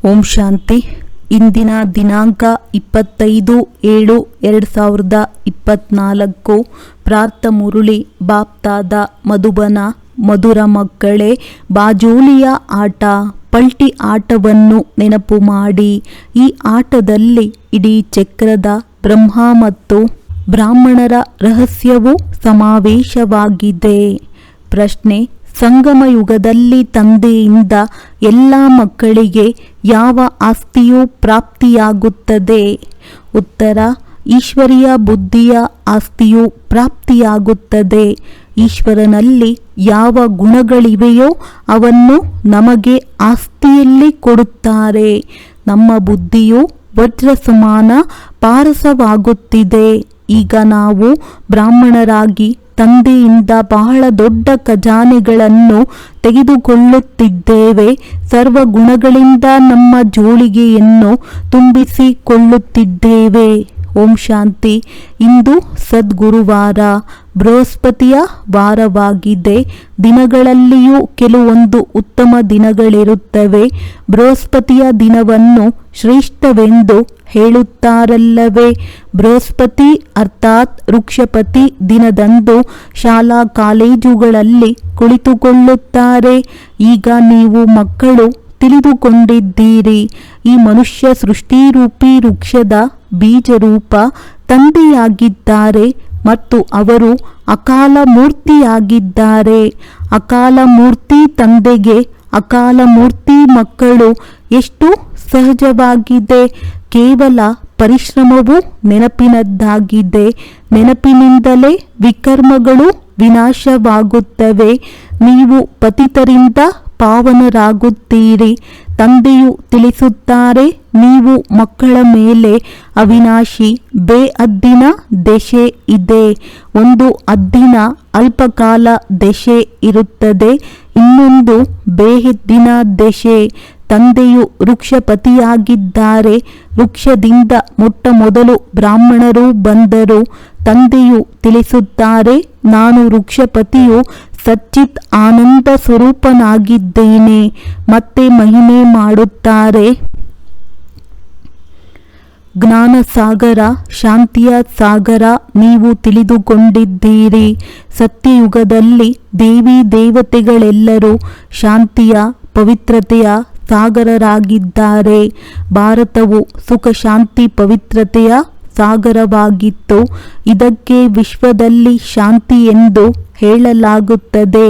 ಓಂ ಶಾಂತಿ. ಇಂದಿನ ದಿನಾಂಕ 25/7/2024. ಪ್ರಾರ್ಥ ಮುರುಳಿ ಬಾಪ್ತಾದ ಮಧುಬನ. ಮಧುರ ಮಕ್ಕಳೇ, ಬಾಜೋಲಿಯ ಆಟ, ಪಲ್ಟಿ ಆಟವನ್ನು ನೆನಪು ಮಾಡಿ. ಈ ಆಟದಲ್ಲಿ ಇಡೀ ಚಕ್ರದ ಬ್ರಹ್ಮ ಮತ್ತು ಬ್ರಾಹ್ಮಣರ ರಹಸ್ಯವು ಸಮಾವೇಶವಾಗಿದೆ. ಪ್ರಶ್ನೆ: ಸಂಗಮ ಯುಗದಲ್ಲಿ ತಂದೆಯಿಂದ ಎಲ್ಲ ಮಕ್ಕಳಿಗೆ ಯಾವ ಆಸ್ತಿಯು ಪ್ರಾಪ್ತಿಯಾಗುತ್ತದೆ? ಉತ್ತರ: ಈಶ್ವರೀಯ ಬುದ್ಧಿಯ ಆಸ್ತಿಯು ಪ್ರಾಪ್ತಿಯಾಗುತ್ತದೆ. ಈಶ್ವರನಲ್ಲಿ ಯಾವ ಗುಣಗಳಿವೆಯೋ ಅವನ್ನು ನಮಗೆ ಆಸ್ತಿಯಲ್ಲಿ ಕೊಡುತ್ತಾರೆ. ನಮ್ಮ ಬುದ್ಧಿಯು ವಜ್ರ ಸಮಾನ ಪಾರಸವಾಗುತ್ತಿದೆ. ಈಗ ನಾವು ಬ್ರಾಹ್ಮಣರಾಗಿ ತಂದೆಯಿಂದ ಬಹಳ ದೊಡ್ಡ ಖಜಾನೆಗಳನ್ನು ತೆಗೆದುಕೊಳ್ಳುತ್ತಿದ್ದೇವೆ. ಸರ್ವ ಗುಣಗಳಿಂದ ನಮ್ಮ ಜೋಳಿಗೆಯನ್ನು ತುಂಬಿಸಿಕೊಳ್ಳುತ್ತಿದ್ದೇವೆ. ಓಂ ಶಾಂತಿ. ಇಂದು ಸದ್ಗುರುವಾರ, ಬೃಹಸ್ಪತಿಯ ವಾರವಾಗಿದೆ. ದಿನಗಳಲ್ಲಿಯೂ ಕೆಲವೊಂದು ಉತ್ತಮ ದಿನಗಳಿರುತ್ತವೆ. ಬೃಹಸ್ಪತಿಯ ದಿನವನ್ನು ಶ್ರೇಷ್ಠವೆಂದು ಹೇಳುತ್ತಾರಲ್ಲವೇ? ಬೃಹಸ್ಪತಿ ಅರ್ಥಾತ್ ವೃಕ್ಷಪತಿ ದಿನದಂದು ಶಾಲಾ ಕಾಲೇಜುಗಳಲ್ಲಿ ಕುಳಿತುಕೊಳ್ಳುತ್ತಾರೆ. ಈಗ ನೀವು ಮಕ್ಕಳು ತಿಳಿದುಕೊಂಡಿದ್ದೀರಿ, ಈ ಮನುಷ್ಯ ಸೃಷ್ಟಿರೂಪಿ ವೃಕ್ಷದ ಬೀಜರೂಪ ತಂದೆಯಾಗಿದ್ದಾರೆ ಮತ್ತು ಅವರು ಅಕಾಲ ಮೂರ್ತಿಯಾಗಿದ್ದಾರೆ. ಅಕಾಲ ಮೂರ್ತಿ ತಂದೆಗೆ ಅಕಾಲ ಮೂರ್ತಿ ಮಕ್ಕಳು ಎಷ್ಟು ಸಹಜವಾಗಿದೆ. ಕೇವಲ ಪರಿಶ್ರಮವು ನೆನಪಿನದ್ದಾಗಿದೆ. ನೆನಪಿನಿಂದಲೇ ವಿಕರ್ಮಗಳು ವಿನಾಶವಾಗುತ್ತವೆ. ನೀವು ಪತಿತರಿಂದ ಪಾವನರಾಗುತ್ತೀರಿ. ತಂದೆಯು ತಿಳಿಸುತ್ತಾರೆ, ನೀವು ಮಕ್ಕಳ ಮೇಲೆ ಅವಿನಾಶಿ ಬೇಅದ್ದಿನ ದಶೆ ಇದೆ. ಒಂದು ಅದ್ದಿನ ಅಲ್ಪಕಾಲ ದಶೆ ಇರುತ್ತದೆ, ಇನ್ನೊಂದು ಬೇಹದ್ದಿನ ದಶೆ. ತಂದೆಯು ವೃಕ್ಷಪತಿಯಾಗಿದ್ದಾರೆ. ವೃಕ್ಷದಿಂದ ಮೊಟ್ಟ ಮೊದಲು ಬ್ರಾಹ್ಮಣರು ಬಂದರು. ತಂದೆಯು ತಿಳಿಸುತ್ತಾರೆ, ನಾನು ವೃಕ್ಷಪತಿಯು ಸಚ್ಚಿತ್ ಆನಂದ ಸ್ವರೂಪನಾಗಿದ್ದೇನೆ. ಮತ್ತೆ ಮಹಿಮೆ ಮಾಡುತ್ತಾರೆ. ಜ್ಞಾನ ಸಾಗರ, ಶಾಂತಿಯ ಸಾಗರ ನೀವು ತಿಳಿದುಕೊಂಡಿದ್ದೀರಿ. ಸತ್ಯಯುಗದಲ್ಲಿ ದೇವಿ ದೇವತೆಗಳೆಲ್ಲರೂ ಶಾಂತಿಯ ಪವಿತ್ರತೆಯ ಸಾಗರರಾಗಿದ್ದಾರೆ. ಭಾರತವು ಸುಖ ಶಾಂತಿ ಪವಿತ್ರತೆಯ ಸಾಗರವಾಗಿತ್ತು. ಇದಕ್ಕೆ ವಿಶ್ವದಲ್ಲಿ ಶಾಂತಿ ಎಂದು ಹೇಳಲಾಗುತ್ತದೆ.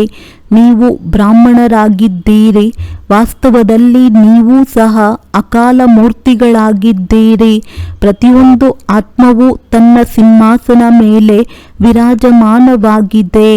ನೀವು ಬ್ರಾಹ್ಮಣರಾಗಿದ್ದೀರಿ. ವಾಸ್ತವದಲ್ಲಿ ನೀವು ಸಹ ಅಕಾಲ ಮೂರ್ತಿಗಳಾಗಿದ್ದೀರಿ. ಪ್ರತಿಯೊಂದು ಆತ್ಮವು ತನ್ನ ಸಿಂಹಾಸನ ಮೇಲೆ ವಿರಾಜಮಾನವಾಗಿದೆ.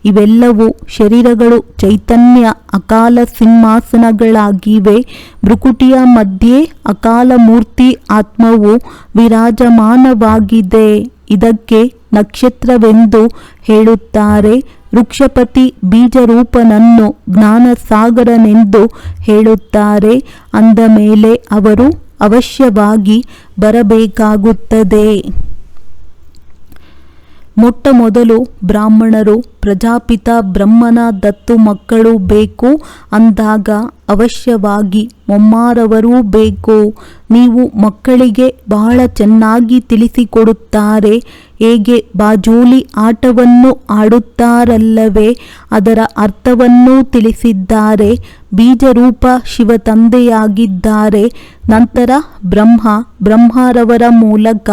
ಇವೆಲ್ಲವೂ ಶರೀರಗಳು ಚೈತನ್ಯ ಅಕಾಲ ಸಿಂಹಾಸನಗಳಾಗಿವೆ. ಭ್ರುಕುಟಿಯ ಮಧ್ಯೆ ಅಕಾಲ ಮೂರ್ತಿ ಆತ್ಮವು ವಿರಾಜಮಾನವಾಗಿದೆ. ಇದಕ್ಕೆ ನಕ್ಷತ್ರವೆಂದು ಹೇಳುತ್ತಾರೆ. ವೃಕ್ಷಪತಿ ಬೀಜರೂಪನನ್ನು ಜ್ಞಾನಸಾಗರನೆಂದು ಹೇಳುತ್ತಾರೆ. ಅಂದ ಮೇಲೆ ಅವರು ಅವಶ್ಯವಾಗಿ ಬರಬೇಕಾಗುತ್ತದೆ. ಮೊಟ್ಟ ಮೊದಲು ಬ್ರಾಹ್ಮಣರು ಪ್ರಜಾಪಿತ ಬ್ರಹ್ಮನ ದತ್ತು ಮಕ್ಕಳು ಬೇಕು ಅಂದಾಗ ಅವಶ್ಯವಾಗಿ ಮೊಮ್ಮಾರವರೂ ಬೇಕು. ನೀವು ಮಕ್ಕಳಿಗೆ ಬಹಳ ಚೆನ್ನಾಗಿ ತಿಳಿಸಿಕೊಡುತ್ತಾರೆ. ಹೇಗೆ ಬಾಜೋಲಿ ಆಟವನ್ನು ಆಡುತ್ತಾರಲ್ಲವೇ, ಅದರ ಅರ್ಥವನ್ನೂ ತಿಳಿಸಿದ್ದಾರೆ. ಬೀಜರೂಪ ಶಿವ ತಂದೆಯಾಗಿದ್ದಾರೆ. ನಂತರ ಬ್ರಹ್ಮರವರ ಮೂಲಕ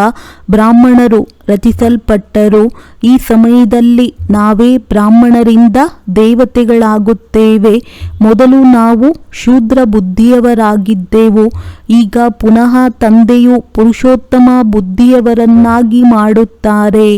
ಬ್ರಾಹ್ಮಣರು ರಚಿಸಲ್ಪಟ್ಟರು. ಈ ಸಮಯದಲ್ಲಿ ನಾವೇ ಬ್ರಾಹ್ಮಣರಿಂದ ದೇವತೆಗಳಾಗುತ್ತೇವೆ. ಮೊದಲು ನಾವು ಶೂದ್ರ ಬುದ್ಧಿಯವರಾಗಿದ್ದೆವು. ಈಗ ಪುನಃ ತಂದೆಯು ಪುರುಷೋತ್ತಮ ಬುದ್ಧಿಯವರನ್ನಾಗಿ ಮಾಡುತ್ತಾರೆ.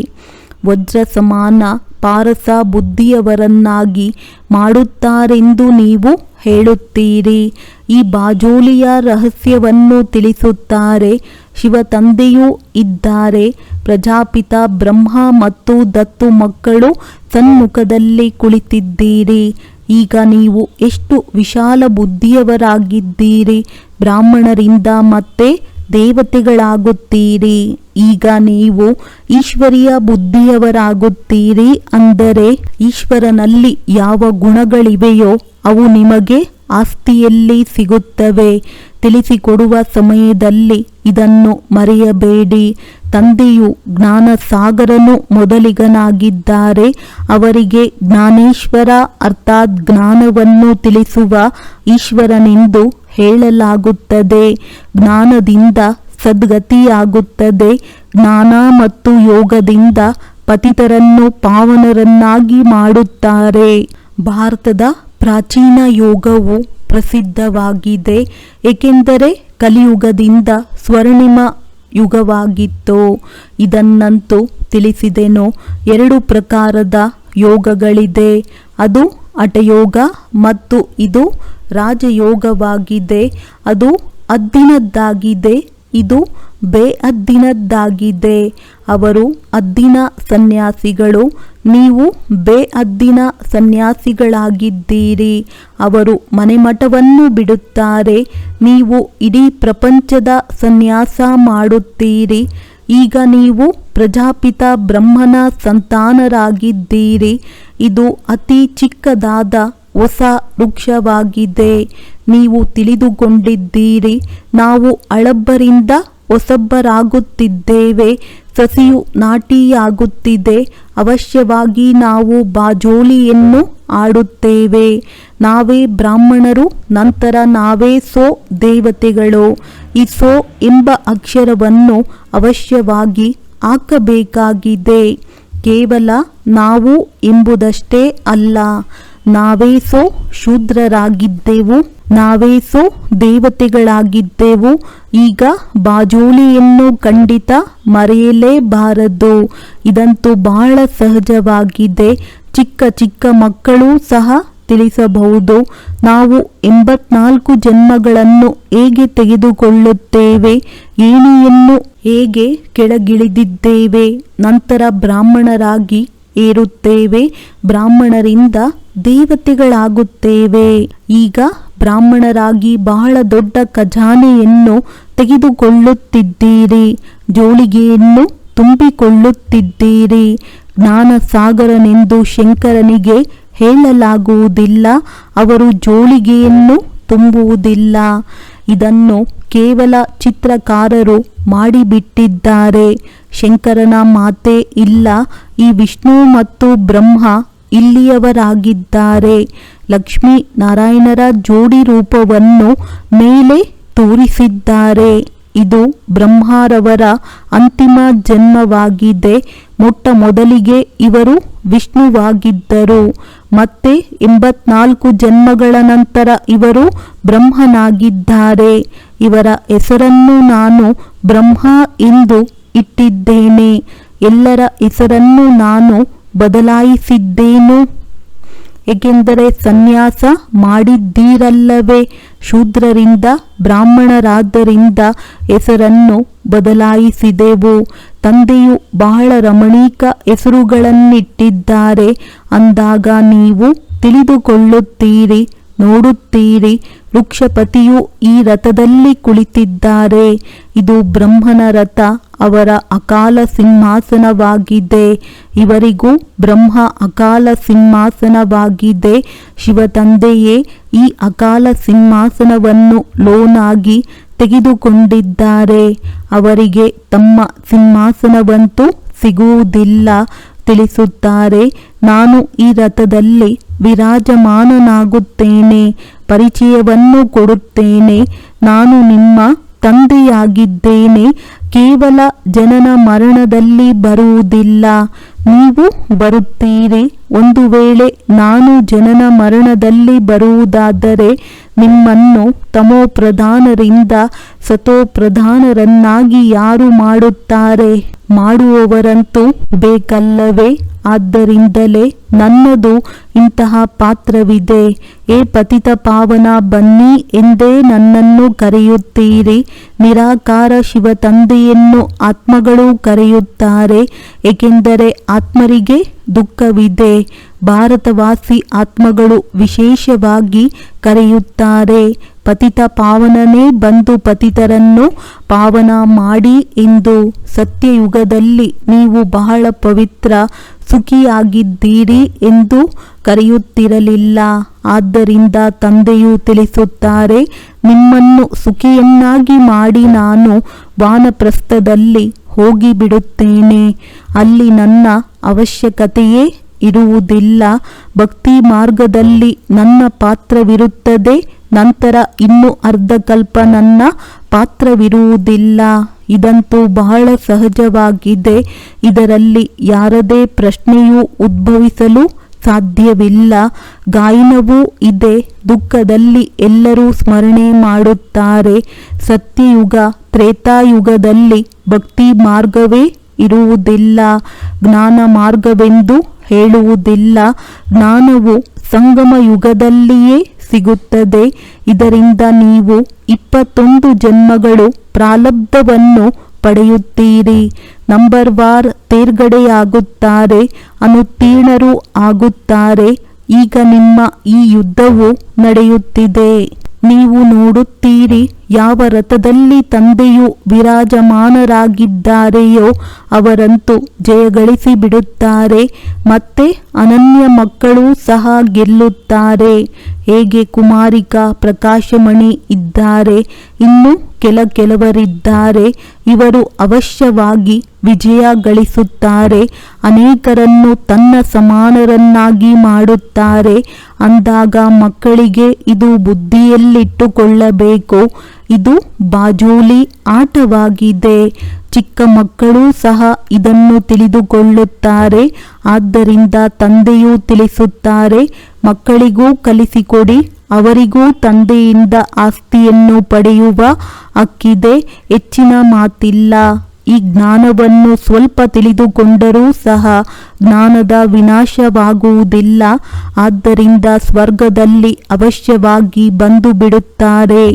ವಜ್ರ ಸಮಾನ ಪಾರಸ ಬುದ್ಧಿಯವರನ್ನಾಗಿ ಮಾಡುತ್ತಾರೆಂದು ನೀವು ಹೇಳುತ್ತೀರಿ. ಈ ಬಾಜೋಲಿಯ ರಹಸ್ಯವನ್ನು ತಿಳಿಸುತ್ತಾರೆ. ಶಿವ ತಂದೆಯೂ ಇದ್ದಾರೆ. ಪ್ರಜಾಪಿತ ಬ್ರಹ್ಮ ಮತ್ತು ದತ್ತು ಮಕ್ಕಳು ಸನ್ಮುಖದಲ್ಲಿ ಕುಳಿತಿದ್ದೀರಿ. ಈಗ ನೀವು ಎಷ್ಟು ವಿಶಾಲ ಬುದ್ಧಿಯವರಾಗಿದ್ದೀರಿ. ಬ್ರಾಹ್ಮಣರಿಂದ ಮತ್ತೆ ದೇವತೆಗಳಾಗುತ್ತೀರಿ. ಈಗ ನೀವು ಈಶ್ವರೀಯ ಬುದ್ಧಿಯವರಾಗುತ್ತೀರಿ. ಅಂದರೆ ಈಶ್ವರನಲ್ಲಿ ಯಾವ ಗುಣಗಳಿವೆಯೋ ಅವು ನಿಮಗೆ ಆಸ್ತಿಯಲ್ಲಿ ಸಿಗುತ್ತವೆ. ತಿಳಿಸಿಕೊಡುವ ಸಮಯದಲ್ಲಿ ಇದನ್ನು ಮರೆಯಬೇಡಿ. ತಂದೆಯು ಜ್ಞಾನ ಸಾಗರನು ಮೊದಲಿಗನಾಗಿದ್ದಾರೆ. ಅವರಿಗೆ ಜ್ಞಾನೇಶ್ವರ ಅರ್ಥಾತ್ ಜ್ಞಾನವನ್ನು ತಿಳಿಸುವ ಈಶ್ವರನೆಂದು ಹೇಳಲಾಗುತ್ತದೆ. ಜ್ಞಾನದಿಂದ ಸದ್ಗತಿಯಾಗುತ್ತದೆ. ಜ್ಞಾನ ಮತ್ತು ಯೋಗದಿಂದ ಪತಿತರನ್ನು ಪಾವನರನ್ನಾಗಿ ಮಾಡುತ್ತಾರೆ. ಭಾರತದ ಪ್ರಾಚೀನ ಯೋಗವು ಪ್ರಸಿದ್ಧವಾಗಿದೆ, ಏಕೆಂದರೆ ಕಲಿಯುಗದಿಂದ ಸ್ವರ್ಣಿಮ ಯುಗವಾಗಿತ್ತು. ಇದನ್ನಂತೂ ತಿಳಿಸಿದೆನು. 2 ಪ್ರಕಾರದ ಯೋಗಗಳಿದೆ. ಅದು ಹಠಯೋಗ ಮತ್ತು ಇದು ರಾಜಯೋಗವಾಗಿದೆ. ಅದು ಅದ್ದಿನದ್ದಾಗಿದೆ, ಇದು ಬೇಅದ್ದಿನದ್ದಾಗಿದೆ. ಅವರು ಅದ್ದಿನ ಸನ್ಯಾಸಿಗಳು, ನೀವು ಬೇಅದ್ದಿನ ಸನ್ಯಾಸಿಗಳಾಗಿದ್ದೀರಿ. ಅವರು ಮನೆಮಠವನ್ನು ಬಿಡುತ್ತಾರೆ, ನೀವು ಇಡೀ ಪ್ರಪಂಚದ ಸನ್ಯಾಸ ಮಾಡುತ್ತೀರಿ. ಈಗ ನೀವು ಪ್ರಜಾಪಿತ ಬ್ರಹ್ಮನ ಸಂತಾನರಾಗಿದ್ದೀರಿ. ಇದು ಅತಿ ಚಿಕ್ಕದಾದ ಹೊಸ ವೃಕ್ಷವಾಗಿದೆ. ನೀವು ತಿಳಿದುಕೊಂಡಿದ್ದೀರಿ, ನಾವು ಹಳಬ್ಬರಿಂದ ಹೊಸಬ್ಬರಾಗುತ್ತಿದ್ದೇವೆ. ಸಸಿಯು ನಾಟಿಯಾಗುತ್ತಿದೆ. ಅವಶ್ಯವಾಗಿ ನಾವು ಬಾಜೋಲಿಯನ್ನು ಆಡುತ್ತೇವೆ. ನಾವೇ ಬ್ರಾಹ್ಮಣರು, ನಂತರ ನಾವೇ ಸೋ ದೇವತೆಗಳು. ಈ ಸೋ ಎಂಬ ಅಕ್ಷರವನ್ನು ಅವಶ್ಯವಾಗಿ ಹಾಕಬೇಕಾಗಿದೆ. ಕೇವಲ ನಾವು ಎಂಬುದಷ್ಟೇ ಅಲ್ಲ, ನಾವೇ ಸೋ ಶೂದ್ರರಾಗಿದ್ದೆವು, ನಾವೇ ಸೋ ದೇವತೆಗಳಾಗಿದ್ದೆವು. ಈಗ ಬಾಜೋಲಿಯನ್ನು ಖಂಡಿತ ಮರೆಯಲೇಬಾರದು. ಇದಂತೂ ಬಹಳ ಸಹಜವಾಗಿದೆ. ಚಿಕ್ಕ ಚಿಕ್ಕ ಮಕ್ಕಳೂ ಸಹ ತಿಳಿಸಬಹುದು. ನಾವು 84 ಜನ್ಮಗಳನ್ನು ಹೇಗೆ ತೆಗೆದುಕೊಳ್ಳುತ್ತೇವೆ, ಏಣಿಯನ್ನು ಹೇಗೆ ಕೆಳಗಿಳಿದಿದ್ದೇವೆ, ನಂತರ ಬ್ರಾಹ್ಮಣರಾಗಿ ಏರುತ್ತೇವೆ, ಬ್ರಾಹ್ಮಣರಿಂದ ದೇವತೆಗಳಾಗುತ್ತೇವೆ. ಈಗ ಬ್ರಾಹ್ಮಣರಾಗಿ ಬಹಳ ದೊಡ್ಡ ಖಜಾನೆಯನ್ನು ತೆಗೆದುಕೊಳ್ಳುತ್ತಿದ್ದೀರಿ, ಜೋಳಿಗೆಯನ್ನು ತುಂಬಿಕೊಳ್ಳುತ್ತಿದ್ದೀರಿ. ಜ್ಞಾನ ಸಾಗರನೆಂದು ಶಂಕರನಿಗೆ ಹೇಳಲಾಗುವುದಿಲ್ಲ. ಅವರು ಜೋಳಿಗೆಯನ್ನು ತುಂಬುವುದಿಲ್ಲ. ಇದನ್ನು ಕೇವಲ ಚಿತ್ರಕಾರರು ಮಾಡಿಬಿಟ್ಟಿದ್ದಾರೆ. ಶಂಕರನ ಮಾತೇ ಇಲ್ಲ. ಈ ವಿಷ್ಣು ಮತ್ತು ಬ್ರಹ್ಮ ಇಲ್ಲಿಯವರಾಗಿದ್ದಾರೆ. ಲಕ್ಷ್ಮೀ ನಾರಾಯಣರ ಜೋಡಿ ರೂಪವನ್ನು ಮೇಲೆ ತೋರಿಸಿದ್ದಾರೆ. ಇದು ಬ್ರಹ್ಮರವರ ಅಂತಿಮ ಜನ್ಮವಾಗಿದೆ. ಮೊಟ್ಟ ಮೊದಲಿಗೆ ಇವರು ವಿಷ್ಣುವಾಗಿದ್ದರು. ಮತ್ತೆ 84 ಜನ್ಮಗಳ ನಂತರ ಇವರು ಬ್ರಹ್ಮನಾಗಿದ್ದಾರೆ. ಇವರ ಹೆಸರನ್ನು ನಾನು ಬ್ರಹ್ಮ ಎಂದು ಇಟ್ಟಿದ್ದೇನೆ. ಎಲ್ಲರ ಹೆಸರನ್ನು ನಾನು ಬದಲಾಯಿಸಿದ್ದೇನು, ಏಕೆಂದರೆ ಸನ್ಯಾಸ ಮಾಡಿದ್ದೀರಲ್ಲವೇ. ಶೂದ್ರರಿಂದ ಬ್ರಾಹ್ಮಣರಾದ್ದರಿಂದ ಹೆಸರನ್ನು ಬದಲಾಯಿಸಿದೆವು. ತಂದೆಯು ಬಹಳ ರಮಣೀಕ ಹೆಸರುಗಳನ್ನಿಟ್ಟಿದ್ದಾರೆ. ಅಂದಾಗ ನೀವು ತಿಳಿದುಕೊಳ್ಳುತ್ತೀರಿ, ನೋಡುತ್ತೀರಿ. ವೃಕ್ಷಪತಿಯು ಈ ರಥದಲ್ಲಿ ಕುಳಿತಿದ್ದಾರೆ. ಇದು ಬ್ರಹ್ಮನ ರಥ, ಅವರ ಅಕಾಲ ಸಿಂಹಾಸನವಾಗಿದೆ. ಇವರಿಗೂ ಬ್ರಹ್ಮ ಅಕಾಲ ಸಿಂಹಾಸನವಾಗಿದೆ. ಶಿವತಂದೆಯೇ ಈ ಅಕಾಲ ಸಿಂಹಾಸನವನ್ನು ಲೋನಾಗಿ ತೆಗೆದುಕೊಂಡಿದ್ದಾರೆ. ಅವರಿಗೆ ತಮ್ಮ ಸಿಂಹಾಸನವಂತೂ ಸಿಗುವುದಿಲ್ಲ ತಿಳಿಸುತ್ತಾರೆ. ನಾನು ಈ ರಥದಲ್ಲಿ ವಿರಾಜಮಾನನಾಗುತ್ತೇನೆ, ಪರಿಚಯವನ್ನು ಕೊಡುತ್ತೇನೆ. ನಾನು ನಿಮ್ಮ ತಂದೆಯಾಗಿದ್ದೇನೆ. ಕೇವಲ ಜನನ ಮರಣದಲ್ಲಿ ಬರುವುದಿಲ್ಲ, ನೀವು ಬರುತ್ತೀರಿ. ಒಂದು ವೇಳೆ ನಾನು ಜನನ ಮರಣದಲ್ಲಿ ಬರುವುದಾದರೆ ನಿಮ್ಮನ್ನು ತಮೋ ಪ್ರಧಾನರಿಂದ ಸತೋ ಪ್ರಧಾನರನ್ನಾಗಿ ಯಾರು ಮಾಡುತ್ತಾರೆ? ಮಾಡುವವರಂತೂ ಬೇಕಲ್ಲವೇ? ಆದ್ದರಿಂದಲೇ ನನ್ನದು ಇಂತಹ ಪಾತ್ರವಿದೆ. ಏ ಪತಿತ ಪಾವನ, ಬನ್ನಿ ಎಂದೇ ನನ್ನನ್ನು ಕರೆಯುತ್ತೀರಿ. ನಿರಾಕಾರ ಶಿವ ತಂದೆಯನ್ನು ಆತ್ಮಗಳು ಕರೆಯುತ್ತಾರೆ, ಏಕೆಂದರೆ ಆತ್ಮರಿಗೆ ದುಃಖವಿದೆ. ಭಾರತವಾಸಿ ಆತ್ಮಗಳು ವಿಶೇಷವಾಗಿ ಕರೆಯುತ್ತಾರೆ. ಪತಿತ ಪಾವನನೇ ಬಂದು ಪತಿತರನ್ನು ಪಾವನ ಮಾಡಿ ಎಂದು. ಸತ್ಯಯುಗದಲ್ಲಿ ನೀವು ಬಹಳ ಪವಿತ್ರ ಸುಖಿಯಾಗಿದ್ದೀರಿ ಎಂದು ಕರೆಯುತ್ತಿರಲಿಲ್ಲ. ಆದ್ದರಿಂದ ತಂದೆಯು ತಿಳಿಸುತ್ತಾರೆ, ನಿಮ್ಮನ್ನು ಸುಖಿಯನ್ನಾಗಿ ಮಾಡಿ ನಾನು ವಾನಪ್ರಸ್ಥದಲ್ಲಿ ಹೋಗಿಬಿಡುತ್ತೇನೆ. ಅಲ್ಲಿ ನನ್ನ ಅವಶ್ಯಕತೆಯೇ ಇರುವುದಿಲ್ಲ. ಭಕ್ತಿ ಮಾರ್ಗದಲ್ಲಿ ನನ್ನ ಪಾತ್ರವಿರುತ್ತದೆ. ನಂತರ ಇನ್ನು ಅರ್ಧಕಲ್ಪ ನನ್ನ ಪಾತ್ರವಿರುವುದಿಲ್ಲ. ಇದಂತೂ ಬಹಳ ಸಹಜವಾಗಿದೆ. ಇದರಲ್ಲಿ ಯಾರದೇ ಪ್ರಶ್ನೆಯೂ ಉದ್ಭವಿಸಲು ಸಾಧ್ಯವಿಲ್ಲ. ಗಾಯನವೂ ಇದೆ. ದುಃಖದಲ್ಲಿ ಎಲ್ಲರೂ ಸ್ಮರಣೆ ಮಾಡುತ್ತಾರೆ. ಸತ್ಯಯುಗ ತ್ರೇತಾಯುಗದಲ್ಲಿ ಭಕ್ತಿ ಮಾರ್ಗವೇ ಇರುವುದಿಲ್ಲ. ಜ್ಞಾನ ಮಾರ್ಗವೆಂದು ಹೇಳುವುದಿಲ್ಲ. ಜ್ಞಾನವು ಸಂಗಮ ಯುಗದಲ್ಲಿಯೇ ಸಿಗುತ್ತದೆ. ಇದರಿಂದ ನೀವು 21 ಜನ್ಮಗಳು ಪ್ರಾರಬ್ಧವನ್ನು ಪಡೆಯುತ್ತೀರಿ. ನಂಬರ್ ವಾರ್ ತೇರ್ಗಡೆಯಾಗುತ್ತಾರೆ, ಅನುತ್ತೀರ್ಣರು ಆಗುತ್ತಾರೆ. ಈಗ ನಿಮ್ಮ ಈ ಯುದ್ಧವು ನಡೆಯುತ್ತಿದೆ. ನೀವು ನೋಡುತ್ತೀರಿ, ಯಾವ ರಥದಲ್ಲಿ ತಂದೆಯು ವಿರಾಜಮಾನರಾಗಿದ್ದಾರೆಯೋ ಅವರಂತೂ ಜಯಗಳಿಸಿ ಬಿಡುತ್ತಾರೆ. ಮತ್ತೆ ಅನನ್ಯ ಮಕ್ಕಳು ಸಹ ಗೆಲ್ಲುತ್ತಾರೆ. ಹೇಗೆ ಕುಮಾರಿಕಾ ಪ್ರಕಾಶಮಣಿ ಇದ್ದಾರೆ, ಇನ್ನು ಕೆಲವರಿದ್ದಾರೆ. ಇವರು ಅವಶ್ಯವಾಗಿ ವಿಜಯ ಗಳಿಸುತ್ತಾರೆ. ಅನೇಕರನ್ನು ತನ್ನ ಸಮಾನರನ್ನಾಗಿ ಮಾಡುತ್ತಾರೆ. ಅಂದಾಗ ಮಕ್ಕಳಿಗೆ ಇದು ಬುದ್ಧಿಯಲ್ಲಿಟ್ಟುಕೊಳ್ಳಬೇಕು. ಇದು ಬಾಜೂಲಿ ಆಟವಾಗಿದೆ. ಚಿಕ್ಕ ಮಕ್ಕಳು ಸಹ ಇದನ್ನು ತಿಳಿದುಕೊಳ್ಳುತ್ತಾರೆ. ಆದ್ದರಿಂದ ತಂದೆಯು ತಿಳಿಸುತ್ತಾರೆ, ಮಕ್ಕಳಿಗೂ ಕಲಿಸಿಕೊಡಿ. ಅವರಿಗೂ ತಂದೆಯಿಂದ ಆಸ್ತಿಯನ್ನು ಪಡೆಯುವ ಹಕ್ಕಿದೆ. ಹೆಚ್ಚಿನ ಮಾತಿಲ್ಲ. ಈ ಜ್ಞಾನವನ್ನು ಸ್ವಲ್ಪ ತಿಳಿದುಕೊಂಡರೂ ಸಹ ಜ್ಞಾನದ ವಿನಾಶವಾಗುವುದಿಲ್ಲ. ಆದ್ದರಿಂದ ಸ್ವರ್ಗದಲ್ಲಿ ಅವಶ್ಯವಾಗಿ ಬಂದು ಬಿಡುತ್ತಾರೆ.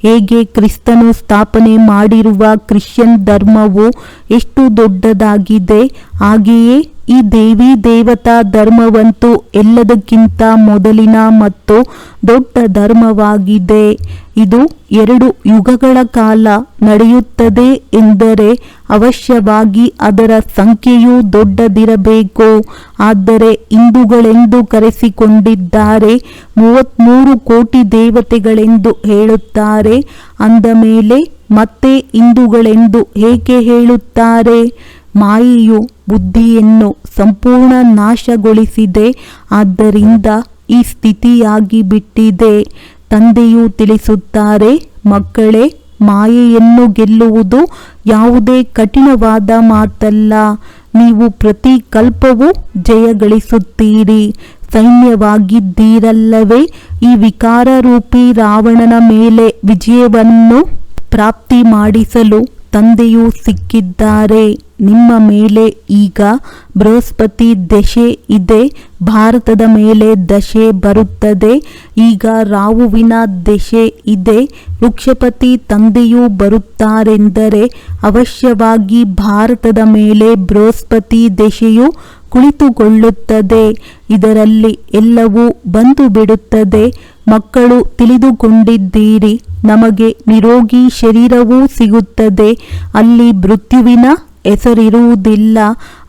ಹೇಗೆ ಕ್ರಿಸ್ತನು ಸ್ಥಾಪನೆ ಮಾಡಿರುವ ಕ್ರಿಶ್ಚಿಯನ್ ಧರ್ಮವು ಎಷ್ಟು ದೊಡ್ಡದಾಗಿದೆ, ಹಾಗೆಯೇ ಈ ದೇವಿ ದೇವತಾ ಧರ್ಮವಂತೂ ಎಲ್ಲದಕ್ಕಿಂತ ಮೊದಲಿನ ಮತ್ತು ದೊಡ್ಡ ಧರ್ಮವಾಗಿದೆ. ಇದು 2 ಯುಗಗಳ ಕಾಲ ನಡೆಯುತ್ತದೆ ಎಂದರೆ ಅವಶ್ಯವಾಗಿ ಅದರ ಸಂಖ್ಯೆಯೂ ದೊಡ್ಡದಿರಬೇಕು. ಆದರೆ ಹಿಂದೂಗಳೆಂದು ಕರೆಸಿಕೊಂಡಿದ್ದಾರೆ. 33 ಕೋಟಿ ದೇವತೆಗಳೆಂದು ಹೇಳುತ್ತಾರೆ. ಅಂದ ಮೇಲೆ ಮತ್ತೆ ಹಿಂದೂಗಳೆಂದು ಏಕೆ ಹೇಳುತ್ತಾರೆ? ಮಾಯೆಯು ಬುದ್ಧಿಯನ್ನು ಸಂಪೂರ್ಣ ನಾಶಗೊಳಿಸಿದೆ. ಆದ್ದರಿಂದ ಈ ಸ್ಥಿತಿಯಾಗಿ ಬಿಟ್ಟಿದೆ. ತಂದೆಯು ತಿಳಿಸುತ್ತಾರೆ, ಮಕ್ಕಳೇ, ಮಾಯೆಯನ್ನು ಗೆಲ್ಲುವುದು ಯಾವುದೇ ಕಠಿಣವಾದ ಮಾತಲ್ಲ. ನೀವು ಪ್ರತಿ ಕಲ್ಪವೂ ಜಯಗಳಿಸುತ್ತೀರಿ. ಸೈನ್ಯವಾಗಿದ್ದೀರಲ್ಲವೇ? ಈ ವಿಕಾರರೂಪಿ ರಾವಣನ ಮೇಲೆ ವಿಜಯವನ್ನು ಪ್ರಾಪ್ತಿ ಮಾಡಿಸಲು ತಂದೆಯು ಸಿಕ್ಕಿದ್ದಾರೆ. ನಿಮ್ಮ ಮೇಲೆ ಈಗ ಬೃಹಸ್ಪತಿ ದಶೆ ಇದೆ. ಭಾರತದ ಮೇಲೆ ದಶೆ ಬರುತ್ತದೆ. ಈಗ ರಾಹುವಿನ ದಶೆ ಇದೆ. ವೃಕ್ಷಪತಿ ತಂದೆಯೂ ಬರುತ್ತಾರೆಂದರೆ ಅವಶ್ಯವಾಗಿ ಭಾರತದ ಮೇಲೆ ಬೃಹಸ್ಪತಿ ದಶೆಯು ಕುಳಿತುಕೊಳ್ಳುತ್ತದೆ. ಇದರಲ್ಲಿ ಎಲ್ಲವೂ ಬಂದು ಬಿಡುತ್ತದೆ. ಮಕ್ಕಳು ತಿಳಿದುಕೊಂಡಿದ್ದೀರಿ, ನಮಗೆ ನಿರೋಗಿ ಶರೀರವೂ ಸಿಗುತ್ತದೆ. ಅಲ್ಲಿ ಮೃತ್ಯುವಿನ ಹೆಸರಿರುವುದಿಲ್ಲ.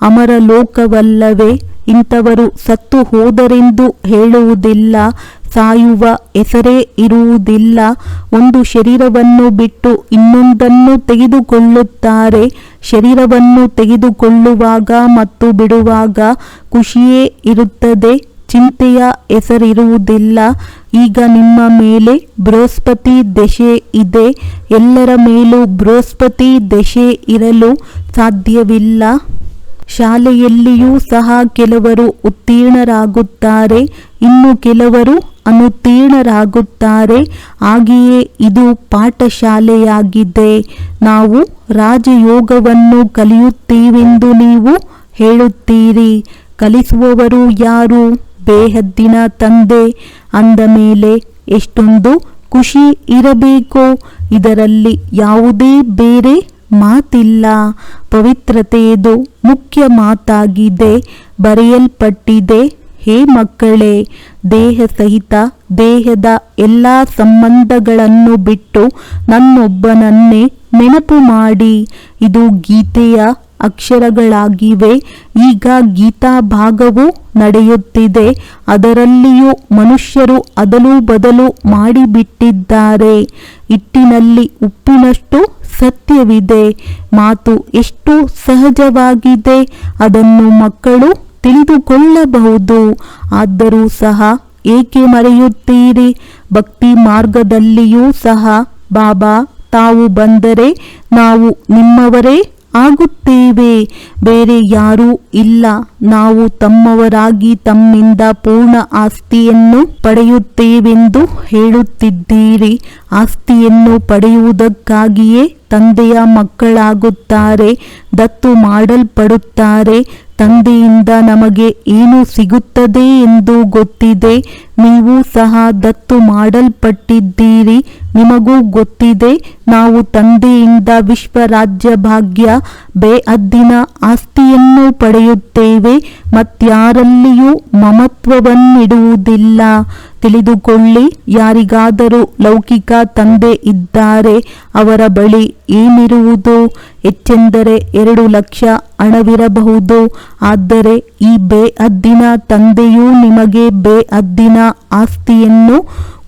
ಅಮರ ಲೋಕವಲ್ಲವೇ? ಇಂಥವರು ಸತ್ತು ಹೋದರೆಂದು ಹೇಳುವುದಿಲ್ಲ. ಸಾಯುವ ಹೆಸರೇ ಇರುವುದಿಲ್ಲ. ಒಂದು ಶರೀರವನ್ನು ಬಿಟ್ಟು ಇನ್ನೊಂದನ್ನು ತೆಗೆದುಕೊಳ್ಳುತ್ತಾರೆ. ಶರೀರವನ್ನು ತೆಗೆದುಕೊಳ್ಳುವಾಗ ಮತ್ತು ಬಿಡುವಾಗ ಖುಷಿಯೇ ಇರುತ್ತದೆ. ಚಿಂತೆಯ ಹೆಸರಿರುವುದಿಲ್ಲ. ಈಗ ನಿಮ್ಮ ಮೇಲೆ ಬೃಹಸ್ಪತಿ ದಶೆ ಇದೆ. ಎಲ್ಲರ ಮೇಲೂ ಬೃಹಸ್ಪತಿ ದಶೆ ಇರಲು ಸಾಧ್ಯವಿಲ್ಲ. ಶಾಲೆಯಲ್ಲಿಯೂ ಸಹ ಕೆಲವರು ಉತ್ತೀರ್ಣರಾಗುತ್ತಾರೆ, ಇನ್ನು ಕೆಲವರು ಅನುತ್ತೀರ್ಣರಾಗುತ್ತಾರೆ. ಹಾಗೆಯೇ ಇದು ಪಾಠಶಾಲೆಯಾಗಿದೆ. ನಾವು ರಾಜಯೋಗವನ್ನು ಕಲಿಯುತ್ತೀವೆಂದು ನೀವು ಹೇಳುತ್ತೀರಿ. ಕಲಿಸುವವರು ಯಾರು? ಬೇಹದ್ದಿನ ತಂದೆ. ಅಂದ ಮೇಲೆ ಎಷ್ಟೊಂದು ಖುಷಿ ಇರಬೇಕೋ? ಇದರಲ್ಲಿ ಯಾವುದೇ ಬೇರೆ ಮಾತಿಲ್ಲ. ಪವಿತ್ರತೆಯದು ಮುಖ್ಯ ಮಾತಾಗಿದೆ. ಬರೆಯಲ್ಪಟ್ಟಿದೆ, ಹೇ ಮಕ್ಕಳೇ, ದೇಹ ಸಹಿತ ದೇಹದ ಎಲ್ಲ ಸಂಬಂಧಗಳನ್ನು ಬಿಟ್ಟು ನನ್ನೊಬ್ಬನನ್ನೇ ನೆನಪು ಮಾಡಿ. ಇದು ಗೀತೆಯ ಅಕ್ಷರಗಳಾಗಿವೆ. ಈಗ ಗೀತಾ ಭಾಗವು ನಡೆಯುತ್ತಿದೆ. ಅದರಲ್ಲಿಯೂ ಮನುಷ್ಯರು ಅದಲು ಬದಲು ಮಾಡಿಬಿಟ್ಟಿದ್ದಾರೆ. ಹಿಟ್ಟಿನಲ್ಲಿ ಉಪ್ಪಿನಷ್ಟು ಸತ್ಯವಿದೆ. ಮಾತು ಎಷ್ಟು ಸಹಜವಾಗಿದೆ, ಅದನ್ನು ಮಕ್ಕಳು ತಿಳಿದುಕೊಳ್ಳಬಹುದು. ಆದರೂ ಸಹ ಏಕೆ ಮರೆಯುತ್ತೀರಿ? ಭಕ್ತಿ ಮಾರ್ಗದಲ್ಲಿಯೂ ಸಹ ಬಾಬಾ ತಾವು ಬಂದರೆ ನಾವು ನಿಮ್ಮವರೇ ಆಗುತ್ತೇವೆ, ಬೇರೆ ಯಾರೂ ಇಲ್ಲ. ನಾವು ತಮ್ಮವರಾಗಿ ತಮ್ಮಿಂದ ಪೂರ್ಣ ಆಸ್ತಿಯನ್ನು ಪಡೆಯುತ್ತೇವೆಂದು ಹೇಳುತ್ತಿದ್ದೀರಿ. ಆಸ್ತಿಯನ್ನು ಪಡೆಯುವುದಕ್ಕಾಗಿಯೇ ತಂದೆಯ ಮಕ್ಕಳಾಗುತ್ತಾರೆ, ದತ್ತು ಮಾಡಲ್ಪಡುತ್ತಾರೆ. ತಂದೆಯಿಂದ ನಮಗೆ ಏನು ಸಿಗುತ್ತದೆ ಎಂದು ಗೊತ್ತಿದೆ. ನೀವು ಸಹ ದತ್ತು ಮಾಡಲ್ಪಟ್ಟಿದ್ದೀರಿ. ನಿಮಗೂ ಗೊತ್ತಿದೆ, ನಾವು ತಂದೆಯಿಂದ ವಿಶ್ವರಾಜ್ಯ ಭಾಗ್ಯ ಬೇಅದ್ದಿನ ಆಸ್ತಿಯನ್ನು ಪಡೆಯುತ್ತೇವೆ. ಮತ್ಯಾರಲ್ಲಿಯೂ ಮಮತ್ವವನ್ನಿಡುವುದಿಲ್ಲ. ತಿಳಿದುಕೊಳ್ಳಿ, ಯಾರಿಗಾದರೂ ಲೌಕಿಕ ತಂದೆ ಇದ್ದರೆ ಅವರ ಬಳಿ ಏನಿರುವುದು? ಹೆಚ್ಚೆಂದರೆ 2 ಲಕ್ಷ ಹಣವಿರಬಹುದು. ಆದರೆ ಈ ಬೇಅದ್ದಿನ ತಂದೆಯೂ ನಿಮಗೆ ಬೇಅದ್ದಿನ ಆಸ್ತಿಯನ್ನು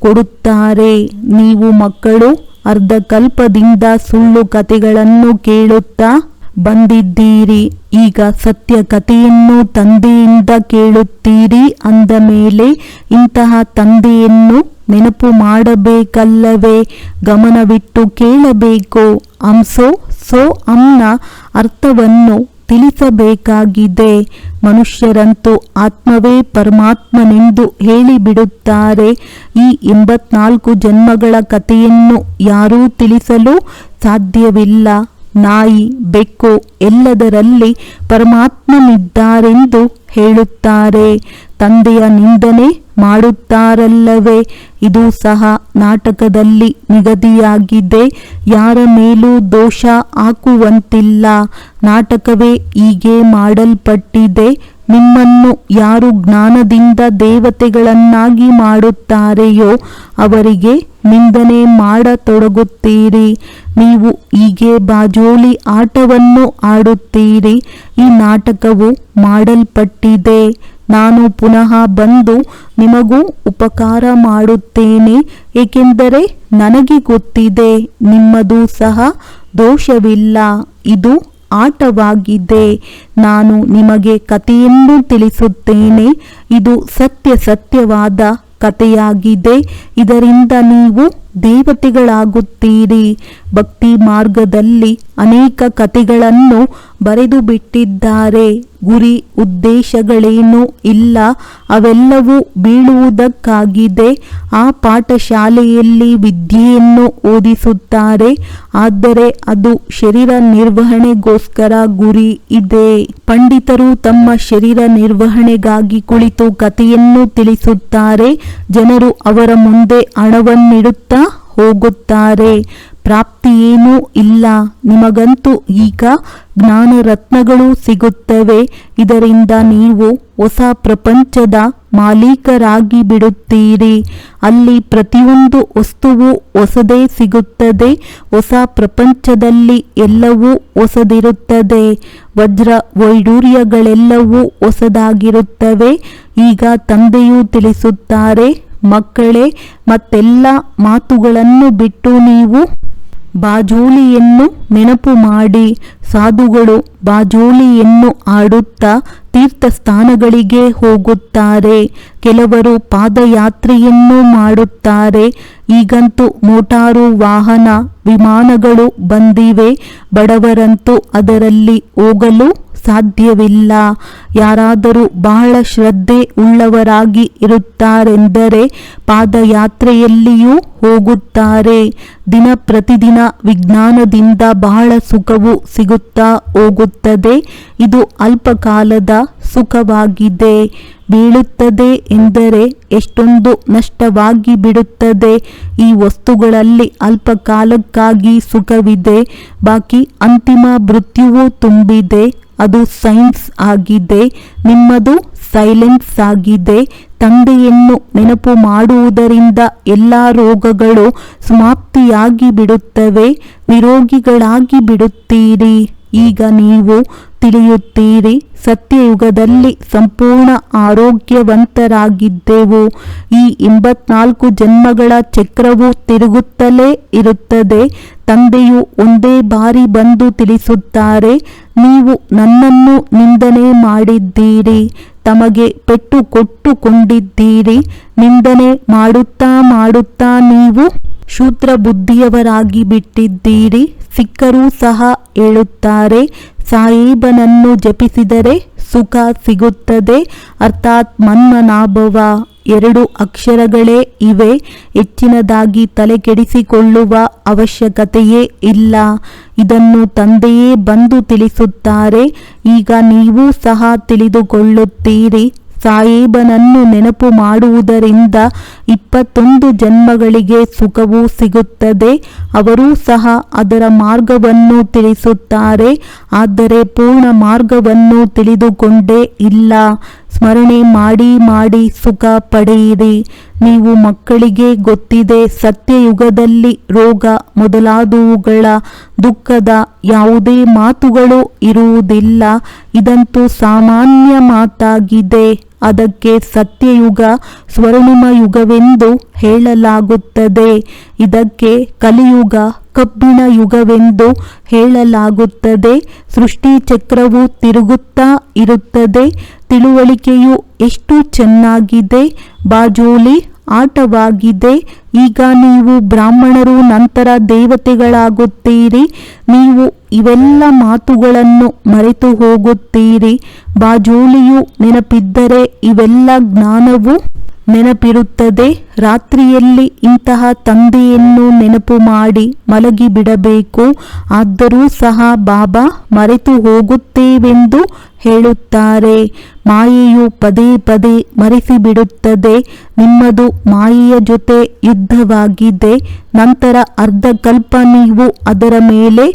ಕೊಡುತ್ತಾರೆ. ನೀವು ಮಕ್ಕಳು ಅರ್ಧಕಲ್ಪದಿಂದ ಸುಳ್ಳು ಕಥೆಗಳನ್ನು ಕೇಳುತ್ತಾ ಬಂದಿದ್ದೀರಿ. ಈಗ ಸತ್ಯ ಕಥೆಯನ್ನು ತಂದೆಯಿಂದ ಕೇಳುತ್ತೀರಿ. ಅಂದ ಮೇಲೆ ಇಂತಹ ತಂದೆಯನ್ನು ನೆನಪು ಮಾಡಬೇಕಲ್ಲವೇ? ಗಮನವಿಟ್ಟು ಕೇಳಬೇಕು. ಅಂಸೋ ಸೋ ಅಂನ ಅರ್ಥವನ್ನು ತಿಳಿಸಬೇಕಾಗಿದೆ. ಮನುಷ್ಯರಂತೂ ಆತ್ಮವೇ ಪರಮಾತ್ಮನೆಂದು ಹೇಳಿಬಿಡುತ್ತಾರೆ. ಈ 84 ಜನ್ಮಗಳ ಕಥೆಯನ್ನು ಯಾರೂ ತಿಳಿಸಲು ಸಾಧ್ಯವಿಲ್ಲ. ನಾಯಿ, ಬೆಕ್ಕು ಎಲ್ಲದರಲ್ಲಿ ಪರಮಾತ್ಮನಿದ್ದಾರೆಂದು ಹೇಳುತ್ತಾರೆ. ತಂದೆಯ ನಿಂದನೆ ಮಾಡುತ್ತಾರಲ್ಲವೇ? ಇದು ಸಹ ನಾಟಕದಲ್ಲಿ ನಿಗದಿಯಾಗಿದೆ. ಯಾರ ಮೇಲೂ ದೋಷ ಹಾಕುವಂತಿಲ್ಲ. ನಾಟಕವೇ ಹೀಗೆ ಮಾಡಲ್ಪಟ್ಟಿದೆ. ನಿಮ್ಮನ್ನು ಯಾರು ಜ್ಞಾನದಿಂದ ದೇವತೆಗಳನ್ನಾಗಿ ಮಾಡುತ್ತಾರೆಯೋ ಅವರಿಗೆ ನಿಂದನೆ ಮಾಡತೊಡಗುತ್ತೀರಿ. ನೀವು ಹೀಗೆ ಬಾಜೋಲಿ ಆಟವನ್ನು ಆಡುತ್ತೀರಿ. ಈ ನಾಟಕವು ಮಾಡಲ್ಪಟ್ಟಿದೆ. ನಾನು ಪುನಃ ಬಂದು ನಿಮಗೂ ಉಪಕಾರ ಮಾಡುತ್ತೇನೆ, ಏಕೆಂದರೆ ನನಗೆ ಗೊತ್ತಿದೆ ನಿಮ್ಮದು ಸಹ ದೋಷವಿಲ್ಲ. ಇದು ಆಟವಾಗಿದೆ. ನಾನು ನಿಮಗೆ ಕಥೆಯನ್ನು ತಿಳಿಸುತ್ತೇನೆ. ಇದು ಸತ್ಯವಾದ ಕಥೆಯಾಗಿದೆ. ಇದರಿಂದ ನೀವು ದೇವತೆಗಳಾಗುತ್ತೀರಿ. ಭಕ್ತಿ ಮಾರ್ಗದಲ್ಲಿ ಅನೇಕ ಕಥೆಗಳನ್ನು ಬರೆದು ಬಿಟ್ಟಿದ್ದಾರೆ. ಗುರಿ ಉದ್ದೇಶಗಳೇನೂ ಇಲ್ಲ. ಅವೆಲ್ಲವೂ ಬೀಳುವುದಕ್ಕಾಗಿದೆ. ಆ ಪಾಠಶಾಲೆಯಲ್ಲಿ ವಿದ್ಯೆಯನ್ನು ಓದಿಸುತ್ತಾರೆ. ಆದರೆ ಅದು ಶರೀರ ನಿರ್ವಹಣೆಗೋಸ್ಕರ ಗುರಿ ಇದೆ. ಪಂಡಿತರು ತಮ್ಮ ಶರೀರ ನಿರ್ವಹಣೆಗಾಗಿ ಕುಳಿತು ಕಥೆಯನ್ನು ತಿಳಿಸುತ್ತಾರೆ. ಜನರು ಅವರ ಮುಂದೆ ಹಣವನ್ನಿಡುತ್ತಾ ಹೋಗುತ್ತಾರೆ. ಪ್ರಾಪ್ತಿಯೇನೂ ಇಲ್ಲ. ನಿಮಗಂತೂ ಈಗ ಜ್ಞಾನ ರತ್ನಗಳು ಸಿಗುತ್ತವೆ. ಇದರಿಂದ ನೀವು ಹೊಸ ಪ್ರಪಂಚದ ಮಾಲೀಕರಾಗಿ ಬಿಡುತ್ತೀರಿ. ಅಲ್ಲಿ ಪ್ರತಿಯೊಂದು ವಸ್ತುವು ಹೊಸದೇ ಸಿಗುತ್ತದೆ. ಹೊಸ ಪ್ರಪಂಚದಲ್ಲಿ ಎಲ್ಲವೂ ಹೊಸದಿರುತ್ತದೆ. ವಜ್ರ ವೈಡೂರ್ಯಗಳೆಲ್ಲವೂ ಹೊಸದಾಗಿರುತ್ತವೆ. ಈಗ ತಂದೆಯು ತಿಳಿಸುತ್ತಾರೆ, ಮಕ್ಕಳೇ, ಮತ್ತೆಲ್ಲ ಮಾತುಗಳನ್ನು ಬಿಟ್ಟು ನೀವು ಬಾಜೋಲಿಯನ್ನು ನೆನಪು ಮಾಡಿ. ಸಾಧುಗಳು ಬಾಜೋಲಿಯನ್ನು ಆಡುತ್ತಾ ತೀರ್ಥಸ್ಥಾನಗಳಿಗೆ ಹೋಗುತ್ತಾರೆ. ಕೆಲವರು ಪಾದಯಾತ್ರೆಯನ್ನು ಮಾಡುತ್ತಾರೆ. ಈಗಂತೂ ಮೋಟಾರು ವಾಹನ, ವಿಮಾನಗಳು ಬಂದಿವೆ. ಬಡವರಂತೂ ಅದರಲ್ಲಿ ಹೋಗಲು ಸಾಧ್ಯವಿಲ್ಲ. ಯಾರಾದರೂ ಬಹಳ ಶ್ರದ್ಧೆ ಉಳ್ಳವರಾಗಿ ಇರುತ್ತಾರೆಂದರೆ ಪಾದಯಾತ್ರೆಯಲ್ಲಿಯೂ ಹೋಗುತ್ತಾರೆ. ದಿನ ಪ್ರತಿದಿನ ವಿಜ್ಞಾನದಿಂದ ಬಹಳ ಸುಖವು ಸಿಗುತ್ತಾ ಹೋಗುತ್ತದೆ. ಇದು ಅಲ್ಪಕಾಲದ ಸುಖವಾಗಿದೆ. ಬೀಳುತ್ತದೆ ಎಂದರೆ ಎಷ್ಟೊಂದು ನಷ್ಟವಾಗಿ ಬಿಡುತ್ತದೆ. ಈ ವಸ್ತುಗಳಲ್ಲಿ ಅಲ್ಪಕಾಲಕ್ಕಾಗಿ ಸುಖವಿದೆ. ಬಾಕಿ ಅಂತಿಮ ಮೃತ್ಯುವು ತುಂಬಿದೆ. ಅದು ಸೈನ್ಸ್ ಆಗಿದೆ. ನಿಮ್ಮದು ಸೈಲೆನ್ಸ್ ಆಗಿದೆ. ತಂದೆಯನ್ನು ನೆನಪು ಮಾಡುವುದರಿಂದ ಎಲ್ಲ ರೋಗಗಳು ಸಮಾಪ್ತಿಯಾಗಿ ಬಿಡುತ್ತವೆ. ನಿರೋಗಿಗಳಾಗಿ ಬಿಡುತ್ತೀರಿ. ಈಗ ನೀವು ತಿಳಿಯುತ್ತೀರಿ. ಸತ್ಯಯುಗದಲ್ಲಿ ಸಂಪೂರ್ಣ ಆರೋಗ್ಯವಂತರಾಗಿದ್ದೆವು. ಈ 84 ಜನ್ಮಗಳ ಚಕ್ರವು ತಿರುಗುತ್ತಲೇ ಇರುತ್ತದೆ. ತಂದೆಯು ಒಂದೇ ಬಾರಿ ಬಂದು ತಿಳಿಸುತ್ತಾರೆ, ನೀವು ನನ್ನನ್ನು ನಿಂದನೆ ಮಾಡಿದ್ದೀರಿ, ತಮಗೆ ಪೆಟ್ಟು ಕೊಟ್ಟುಕೊಂಡಿದ್ದೀರಿ. ನಿಂದನೆ ಮಾಡುತ್ತಾ ನೀವು ಶೂದ್ರ ಬುದ್ಧಿಯವರಾಗಿ ಬಿಟ್ಟಿದ್ದೀರಿ. ಸಿಕ್ಕರೂ ಸಹ ಹೇಳುತ್ತಾರೆ, ಸಾಹೇಬನನ್ನು ಜಪಿಸಿದರೆ ಸುಖ ಸಿಗುತ್ತದೆ, ಅರ್ಥಾತ್ ಮನ್ಮನಾಭವ. 2 ಅಕ್ಷರಗಳೇ ಇವೆ. ಹೆಚ್ಚಿನದಾಗಿ ತಲೆಕೆಡಿಸಿಕೊಳ್ಳುವ ಅವಶ್ಯಕತೆಯೇ ಇಲ್ಲ. ಇದನ್ನು ತಂದೆಯೇ ಬಂದು ತಿಳಿಸುತ್ತಾರೆ. ಈಗ ನೀವು ಸಹ ತಿಳಿದುಕೊಳ್ಳುತ್ತೀರಿ. ಸಾಹೇಬನನ್ನು ನೆನಪು ಮಾಡುವುದರಿಂದ 21 ಜನ್ಮಗಳಿಗೆ ಸುಖವೂ ಸಿಗುತ್ತದೆ. ಅವರೂ ಸಹ ಅದರ ಮಾರ್ಗವನ್ನು ತಿಳಿಸುತ್ತಾರೆ, ಆದರೆ ಪೂರ್ಣ ಮಾರ್ಗವನ್ನು ತಿಳಿದುಕೊಂಡೇ ಇಲ್ಲ. ಸ್ಮರಣೆ ಮಾಡಿ ಸುಖ ಪಡೆಯಿರಿ. ನೀವು ಮಕ್ಕಳಿಗೆ ಗೊತ್ತಿದೆ, ಸತ್ಯಯುಗದಲ್ಲಿ ರೋಗ ಮೊದಲಾದವುಗಳ ದುಃಖದ ಯಾವುದೇ ಮಾತುಗಳು ಇರುವುದಿಲ್ಲ. ಇದಂತೂ ಸಾಮಾನ್ಯ ಮಾತಾಗಿದೆ. ಅದಕ್ಕೆ ಸತ್ಯಯುಗ ಸ್ವರ್ಣಿಮ ಯುಗವೆಂದು ಹೇಳಲಾಗುತ್ತದೆ. ಇದಕ್ಕೆ ಕಲಿಯುಗ ಕಬ್ಬಿಣ ಯುಗವೆಂದು ಹೇಳಲಾಗುತ್ತದೆ. ಸೃಷ್ಟಿ ಚಕ್ರವು ತಿರುಗುತ್ತಾ ಇರುತ್ತದೆ. ತಿಳುವಳಿಕೆಯು ಎಷ್ಟು ಚೆನ್ನಾಗಿದೆ. ಬಾಜೋಲಿ ಆಟವಾಗಿದೆ. ಈಗ ನೀವು ಬ್ರಾಹ್ಮಣರು, ನಂತರ ದೇವತೆಗಳಾಗುತ್ತೀರಿ. ನೀವು ಇವೆಲ್ಲ ಮಾತುಗಳನ್ನು ಮರೆತು ಹೋಗುತ್ತೀರಿ. ಬಾಜೋಲಿಯು ನೆನಪಿದ್ದರೆ ಇವೆಲ್ಲ ಜ್ಞಾನವು ನೆನಪಿರುತ್ತದೆ. ರಾತ್ರಿಯಲ್ಲಿ ಇಂತಹ ತಂದೆಯನ್ನು ನೆನಪು ಮಾಡಿ ಮಲಗಿಬಿಡಬೇಕು. ಆದರೂ ಸಹ ಬಾಬಾ ಮರೆತು ಹೋಗುತ್ತೇವೆಂದು ಹೇಳುತ್ತಾರೆ. ಮಾಯೆಯು ಪದೇ ಪದೇ ಮರೆಸಿಬಿಡುತ್ತದೆ. ನಿಮ್ಮದು ಮಾಯೆಯ ಜೊತೆ ಯುದ್ಧವಾಗಿದೆ. ನಂತರ ಅರ್ಧಕಲ್ಪ ನೀವು ಅದರ ಮೇಲೆ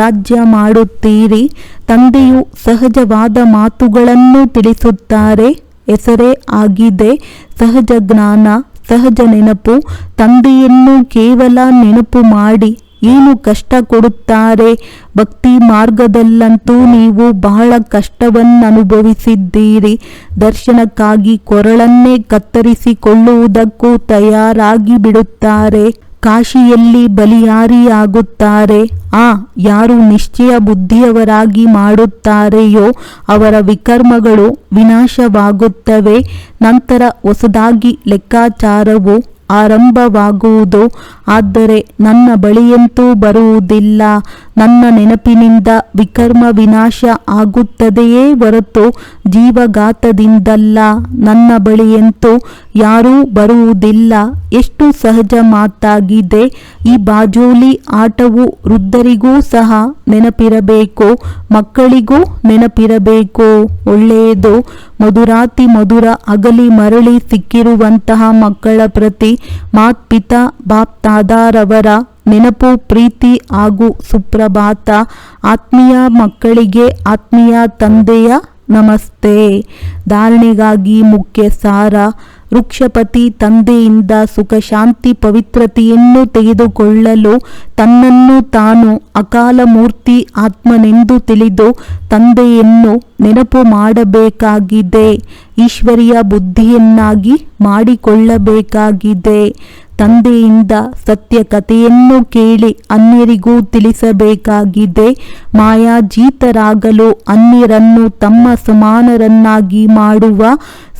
ರಾಜ್ಯ ಮಾಡುತ್ತೀರಿ. ತಂದೆಯು ಸಹಜವಾದ ಮಾತುಗಳನ್ನು ತಿಳಿಸುತ್ತಾರೆ. ಹೆಸರೇ ಆಗಿದೆ ಸಹಜ ಜ್ಞಾನ, ಸಹಜ ನೆನಪು. ತಂದೆಯನ್ನು ಕೇವಲ ನೆನಪು ಮಾಡಿ. ಏನು ಕಷ್ಟ ಕೊಡುತ್ತಾರೆ? ಭಕ್ತಿ ಮಾರ್ಗದಲ್ಲಂತೂ ನೀವು ಬಹಳ ಕಷ್ಟವನ್ನನುಭವಿಸಿದ್ದೀರಿ. ದರ್ಶನಕ್ಕಾಗಿ ಕೊರಳನ್ನೇ ಕತ್ತರಿಸಿಕೊಳ್ಳುವುದಕ್ಕೂ ತಯಾರಾಗಿ ಬಿಡುತ್ತಾರೆ. ಕಾಶಿಯಲ್ಲಿ ಬಲಿಯಾರಿಯಾಗುತ್ತಾರೆ. ಯಾರು ನಿಶ್ಚಯ ಬುದ್ಧಿಯವರಾಗಿ ಮಾಡುತ್ತಾರೆಯೋ ಅವರ ವಿಕರ್ಮಗಳು ವಿನಾಶವಾಗುತ್ತವೆ. ನಂತರ ಹೊಸದಾಗಿ ಲೆಕ್ಕಾಚಾರವು ಆರಂಭವಾಗುವುದು. ಆದರೆ ನನ್ನ ಬಳಿಯಂತೂ ಬರುವುದಿಲ್ಲ. ನನ್ನ ನೆನಪಿನಿಂದ ವಿಕರ್ಮ ವಿನಾಶ ಆಗುತ್ತದೆಯೇ ಹೊರತು ಜೀವಘಾತದಿಂದಲ್ಲ. ನನ್ನ ಬಳಿಯಂತೂ ಯಾರೂ ಬರುವುದಿಲ್ಲ. ಎಷ್ಟು ಸಹಜ ಮಾತಾಗಿದೆ. ಈ ಬಾಜೋಲಿ ಆಟವು ವೃದ್ಧರಿಗೂ ಸಹ ನೆನಪಿರಬೇಕು, ಮಕ್ಕಳಿಗೂ ನೆನಪಿರಬೇಕು. ಒಳ್ಳೆಯದು. ಮಧುರಾತಿ ಮಧುರ ಅಗಲಿ ಮರಳಿ ಸಿಕ್ಕಿರುವಂತಹ ಮಕ್ಕಳ ಪ್ರತಿ ಮಾತ್ಪಿತಾ ಬಾಪ್ ತಾದಾರವರ ನೆನಪು, ಪ್ರೀತಿ ಹಾಗೂ ಸುಪ್ರಭಾತ. ಆತ್ಮೀಯ ಮಕ್ಕಳಿಗೆ ಆತ್ಮೀಯ ತಂದೆಯ ನಮಸ್ತೆ. ಧಾರಣೆಗಾಗಿ ಮುಖ್ಯ ಸಾರ. ವೃಕ್ಷಪತಿ ತಂದೆಯಿಂದ ಸುಖ, ಶಾಂತಿ, ಪವಿತ್ರತೆಯನ್ನು ತೆಗೆದುಕೊಳ್ಳಲು ತನ್ನನ್ನು ತಾನು ಅಕಾಲ ಮೂರ್ತಿ ಆತ್ಮನೆಂದು ತಿಳಿದು ತಂದೆಯನ್ನು ನೆನಪು ಮಾಡಬೇಕಾಗಿದೆ. ಈಶ್ವರಿಯ ಬುದ್ಧಿಯನ್ನಾಗಿ ಮಾಡಿಕೊಳ್ಳಬೇಕಾಗಿದೆ. ತಂದೆಯಿಂದ ಸತ್ಯ ಕಥೆಯನ್ನು ಕೇಳಿ ಅನ್ಯರಿಗೂ ತಿಳಿಸಬೇಕಾಗಿದೆ. ಮಾಯಾಜೀತರಾಗಲು ಅನ್ಯರನ್ನು ತಮ್ಮ ಸಮಾನರನ್ನಾಗಿ ಮಾಡುವ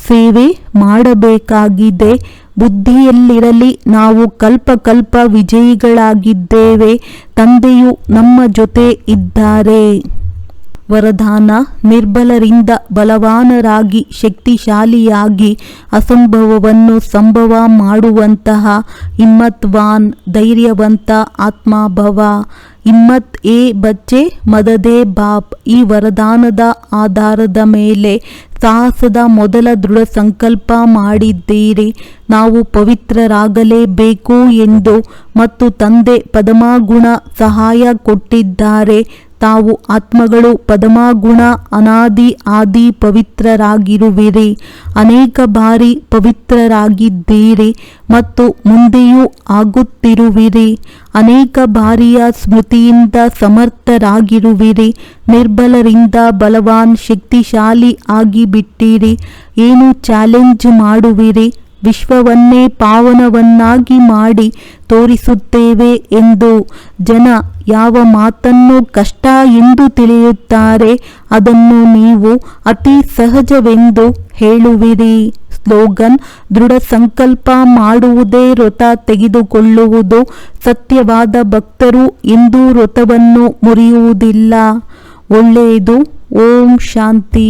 ಸೇವೆ ಮಾಡಬೇಕಾಗಿದೆ. ಬುದ್ಧಿಯಲ್ಲಿರಲಿ, ನಾವು ಕಲ್ಪ ಕಲ್ಪ ವಿಜಯಿಗಳಾಗಿದ್ದೇವೆ. ತಂದೆಯು ನಮ್ಮ ಜೊತೆ ಇದ್ದಾರೆ. ವರದಾನ. ನಿರ್ಬಲರಿಂದ ಬಲವಾನರಾಗಿ ಶಕ್ತಿಶಾಲಿಯಾಗಿ ಅಸಂಭವವನ್ನು ಸಂಭವ ಮಾಡುವಂತಹ ಹಿಮ್ಮತ್ವಾನ್ ಧೈರ್ಯವಂತ ಆತ್ಮಭವ. ಹಿಮ್ಮತ್ ಎ ಬಚ್ಚೆ ಮದದೇ ಬಾಪ್. ಈ ವರದಾನದ ಆಧಾರದ ಮೇಲೆ ಸಾಹಸದ ಮೊದಲ ದೃಢ ಸಂಕಲ್ಪ ಮಾಡಿದ್ದೀರಿ. ನಾವು ಪವಿತ್ರರಾಗಲೇಬೇಕು ಎಂದು ಮತ್ತು ತಂದೆ ಪದಮಗುಣ ಸಹಾಯ ಕೊಟ್ಟಿದ್ದಾರೆ. ತಾವು ಆತ್ಮಗಳು ಪದಮಗುಣ ಅನಾದಿ ಆದಿ ಪವಿತ್ರರಾಗಿರುವಿರಿ. ಅನೇಕ ಬಾರಿ ಪವಿತ್ರರಾಗಿದ್ದೀರಿ ಮತ್ತು ಮುಂದೆಯೂ ಆಗುತ್ತಿರುವಿರಿ. ಅನೇಕ ಬಾರಿಯ ಸ್ಮೃತಿಯಿಂದ ಸಮರ್ಥರಾಗಿರುವಿರಿ. ನಿರ್ಬಲರಿಂದ ಬಲವಾನ್ ಶಕ್ತಿಶಾಲಿ ಆಗಿಬಿಟ್ಟಿರಿ. ಏನು ಚಾಲೆಂಜ್ ಮಾಡುವಿರಿ? ವಿಶ್ವವನ್ನೇ ಪಾವನವನ್ನಾಗಿ ಮಾಡಿ ತೋರಿಸುತ್ತೇವೆ ಎಂದು ಜನ ಯಾವ ಮಾತನ್ನು ಕಷ್ಟ ಎಂದು ತಿಳಿಯುತ್ತಾರೆ ಅದನ್ನು ನೀವು ಅತಿ ಸಹಜವೆಂದು ಹೇಳುವಿರಿ. ಸ್ಲೋಗನ್: ದೃಢ ಸಂಕಲ್ಪ ಮಾಡುವುದೇ ವ್ರತ ತೆಗೆದುಕೊಳ್ಳುವುದು. ಸತ್ಯವಾದ ಭಕ್ತರು ಎಂದೂ ವ್ರತವನ್ನು ಮುರಿಯುವುದಿಲ್ಲ. ಒಳ್ಳೆಯದು. ಓಂ ಶಾಂತಿ.